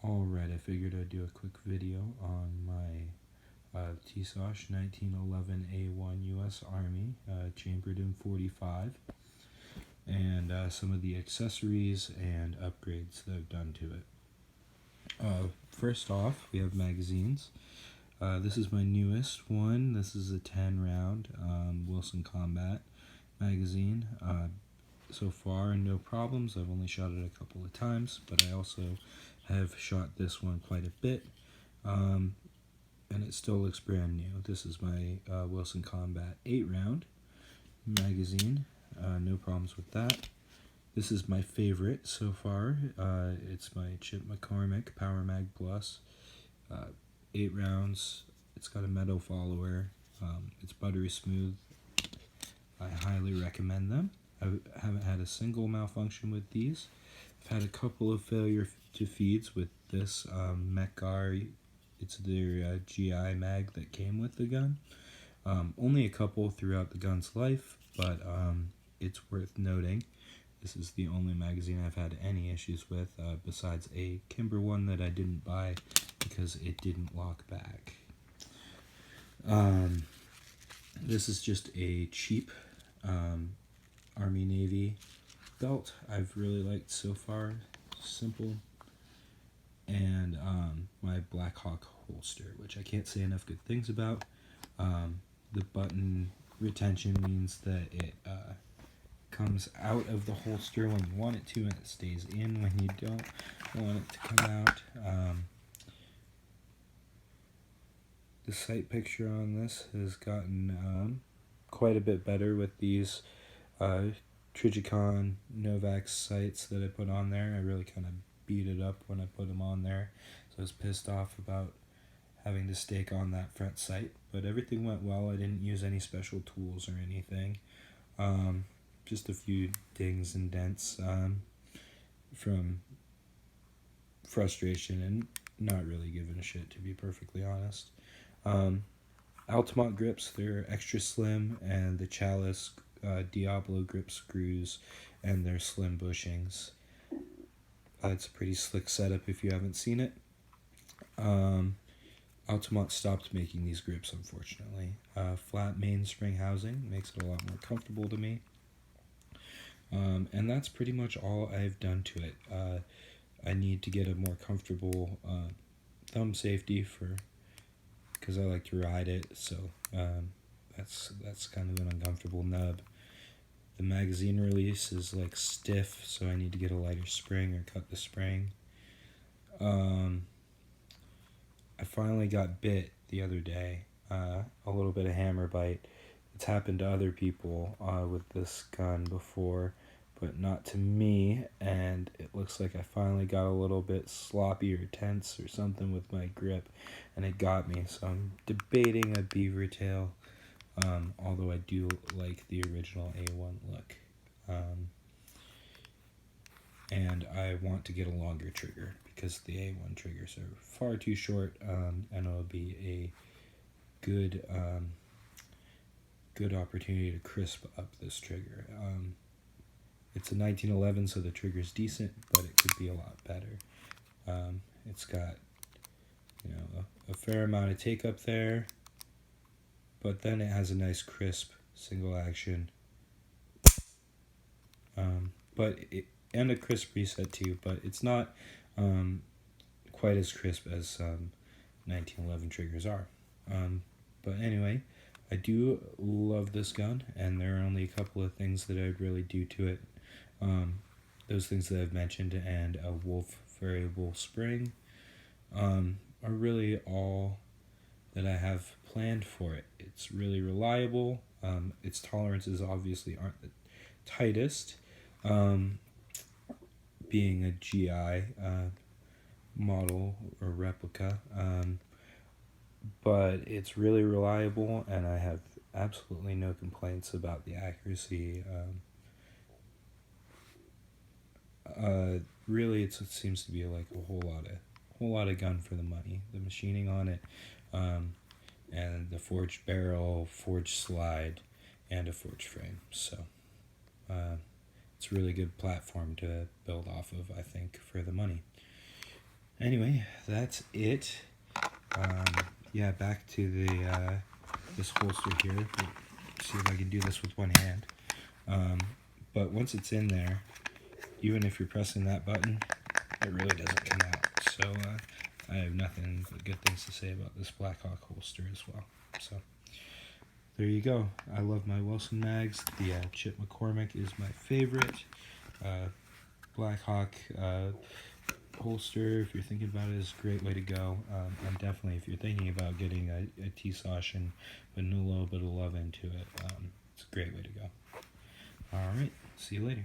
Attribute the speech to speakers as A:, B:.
A: Alright, I figured I'd do a quick video on my Tisas 1911 A1 U.S. Army, chambered in .45, and some of the accessories and upgrades that I've done to it. First off, we have magazines. This is my newest one. This is a 10-round Wilson Combat magazine. So far, no problems. I've only shot it a couple of times, but I also have shot this one quite a bit, and it still looks brand new. This is my Wilson Combat 8-round magazine. No problems with that. This is my favorite so far. It's my Chip McCormick Power Mag Plus. 8 rounds. It's got a metal follower. It's buttery smooth. I highly recommend them. I haven't had a single malfunction with these. I've had a couple of failure to feeds with this Mechgar. It's their GI mag that came with the gun. Only a couple throughout the gun's life, but it's worth noting. This is the only magazine I've had any issues with, besides a Kimber one that I didn't buy because it didn't lock back. This is just a cheap Army Navy belt I've really liked so far. Simple. And my Blackhawk Holster, which I can't say enough good things about. The button retention means that it comes out of the holster when you want it to, and it stays in when you don't want it to come out. The sight picture on this has gotten quite a bit better with these Trijicon Novax sights that I put on there. I really kind of beat it up when I put them on there, so I was pissed off about having to stake on that front sight, but everything went well. I didn't use any special tools or anything. Just a few dings and dents from frustration and not really giving a shit, to be perfectly honest. Altamont grips, they're extra slim, and the Chalice Diablo grip screws and their slim bushings. It's a pretty slick setup if you haven't seen it. Altamont stopped making these grips, unfortunately. Flat mainspring housing makes it a lot more comfortable to me. And that's pretty much all I've done to it. I need to get a more comfortable thumb safety because I like to ride it, so that's kind of an uncomfortable nub. The magazine release is like stiff, so I need to get a lighter spring or cut the spring. I finally got bit the other day, a little bit of hammer bite. It's happened to other people with this gun before, but not to me, and it looks like I finally got a little bit sloppy or tense or something with my grip, and it got me, so I'm debating a beaver tail, although I do like the original A1 look. And I want to get a longer trigger because the A1 triggers are far too short, and it'll be a good opportunity to crisp up this trigger. It's a 1911, so the trigger's decent, but it could be a lot better. It's got, a fair amount of take up there, but then it has a nice crisp single action. And a crisp reset too, but it's not quite as crisp as 1911 triggers are. But anyway, I do love this gun, and there are only a couple of things that I'd really do to it. Those things that I've mentioned and a Wolf variable spring are really all that I have planned for it. It's really reliable. Its tolerances obviously aren't the tightest, being a GI model or replica, but it's really reliable, and I have absolutely no complaints about the accuracy. Really, it seems to be like a whole lot of gun for the money. The machining on it, and the forged barrel, forged slide, and a forged frame. So it's a really good platform to build off of, I think, for the money. Anyway, that's it. Yeah, back to the this holster here. Let's see if I can do this with one hand. But once it's in there, even if you're pressing that button, it really doesn't come out. So I have nothing but good things to say about this Blackhawk holster as well. So there you go. I love my Wilson mags. The Chip McCormick is my favorite. Blackhawk holster, if you're thinking about it, is a great way to go. And definitely, if you're thinking about getting a Tisas and putting a little bit of love into it, it's a great way to go. Alright, see you later.